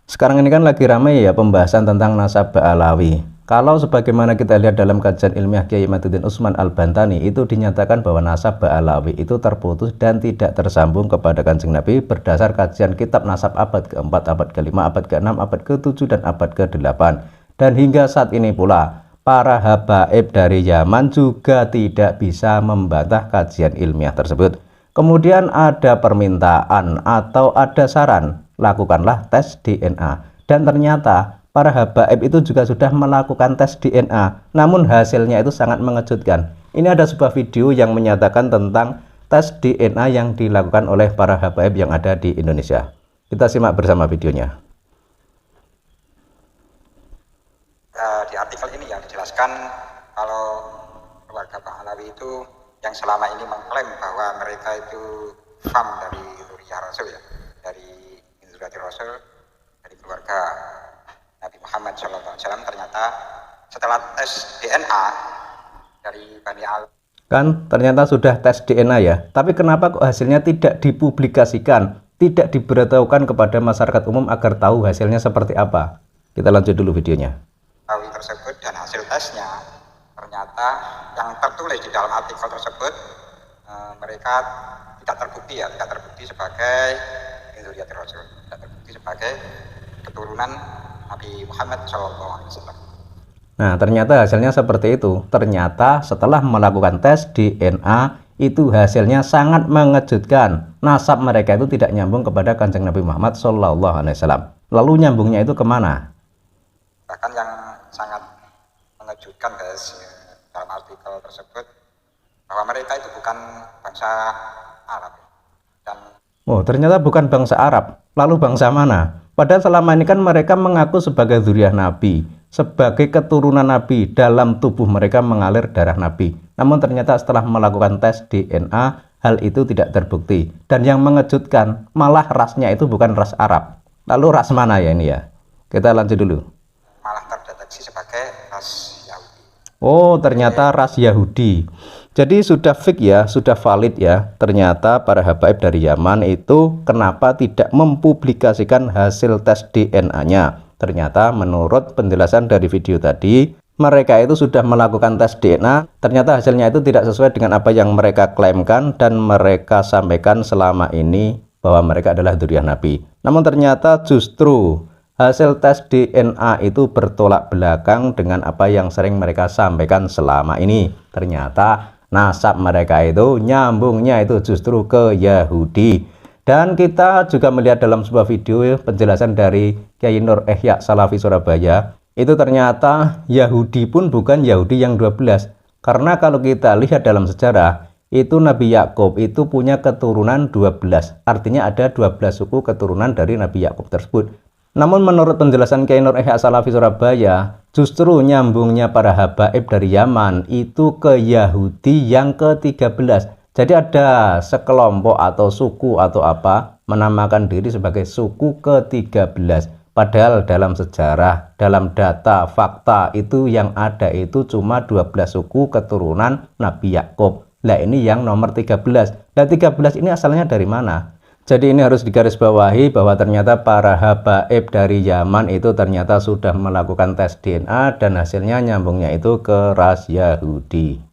Sekarang ini kan lagi ramai ya pembahasan tentang nasab Ba'alawi. Kalau sebagaimana kita lihat dalam kajian ilmiah Kiai Imaduddin Utsman Al-Bantani, itu dinyatakan bahwa nasab Ba'alawi itu terputus dan tidak tersambung kepada Kanjeng Nabi berdasar kajian kitab nasab abad ke-4, abad ke-5, abad ke-6, abad ke-7, dan abad ke-8. Dan hingga saat ini pula, para habaib dari Yaman juga tidak bisa membantah kajian ilmiah tersebut. Kemudian ada permintaan atau ada saran, lakukanlah tes DNA. Dan ternyata para habaib itu juga sudah melakukan tes DNA, namun hasilnya itu sangat mengejutkan. Ini ada sebuah video yang menyatakan tentang tes DNA yang dilakukan oleh para habaib yang ada di Indonesia. Kita simak bersama videonya. Di artikel ini yang dijelaskan kalau keluarga Ba'alawi itu yang selama ini mengklaim bahwa mereka itu fam dari Zuriyah Rasul ya, dari Zuriyah Rasul, dari keluarga Nabi Muhammad SAW. Ternyata setelah tes DNA dari Bani Al, kan ternyata sudah tes DNA ya, tapi kenapa kok hasilnya tidak dipublikasikan, tidak diberitahukan kepada masyarakat umum agar tahu hasilnya seperti apa? Kita lanjut dulu videonya. tersebut dan hasil tesnya ternyata yang tertulis di dalam artikel tersebut mereka tidak terbukti sebagai Zuriyah Rasul, tidak terbukti sebagai keturunan Nabi Muhammad SAW. Nah, ternyata hasilnya seperti itu. Ternyata setelah melakukan tes DNA itu hasilnya sangat mengejutkan. Nasab mereka itu tidak nyambung kepada Kanjeng Nabi Muhammad SAW. Lalu nyambungnya itu kemana? Bahkan yang sangat mengejutkan guys, dalam artikel tersebut bahwa mereka itu bukan bangsa Arab dan ternyata bukan bangsa Arab. Lalu bangsa mana? Padahal selama ini kan mereka mengaku sebagai zuriyah Nabi, sebagai keturunan Nabi, dalam tubuh mereka mengalir darah Nabi. Namun ternyata setelah melakukan tes DNA, hal itu tidak terbukti. Dan yang mengejutkan, malah rasnya itu bukan ras Arab. Lalu ras mana ya ini ya? Kita lanjut dulu. malah terdeteksi sebagai ras Yahudi. Ternyata ras Yahudi. Jadi sudah fix ya, sudah valid ya. Ternyata para habaib dari Yaman itu kenapa tidak mempublikasikan hasil tes DNA-nya? Ternyata menurut penjelasan dari video tadi, mereka itu sudah melakukan tes DNA. Ternyata hasilnya itu tidak sesuai dengan apa yang mereka klaimkan dan mereka sampaikan selama ini bahwa mereka adalah dzurriyyah Nabi. Namun ternyata justru hasil tes DNA itu bertolak belakang dengan apa yang sering mereka sampaikan selama ini. Ternyata nasab mereka itu nyambungnya itu justru ke Yahudi. Dan kita juga melihat dalam sebuah video penjelasan dari Kiai Nur Ihya Salafi Surabaya, itu ternyata Yahudi pun bukan Yahudi yang 12. Karena kalau kita lihat dalam sejarah, itu Nabi Yakub itu punya keturunan 12. Artinya ada 12 suku keturunan dari Nabi Yakub tersebut. Namun menurut penjelasan Kiai Nur Ihya Salafi Surabaya, justru nyambungnya para habaib dari Yaman itu ke Yahudi yang ke-13. Jadi ada sekelompok atau suku atau apa menamakan diri sebagai suku ke-13. Padahal dalam sejarah, dalam data, fakta itu yang ada itu cuma 12 suku keturunan Nabi Yakub. Nah ini yang nomor 13. Dan 13 ini asalnya dari mana? Jadi ini harus digarisbawahi bahwa ternyata para habaib dari Yaman itu ternyata sudah melakukan tes DNA dan hasilnya nyambungnya itu ke ras Yahudi.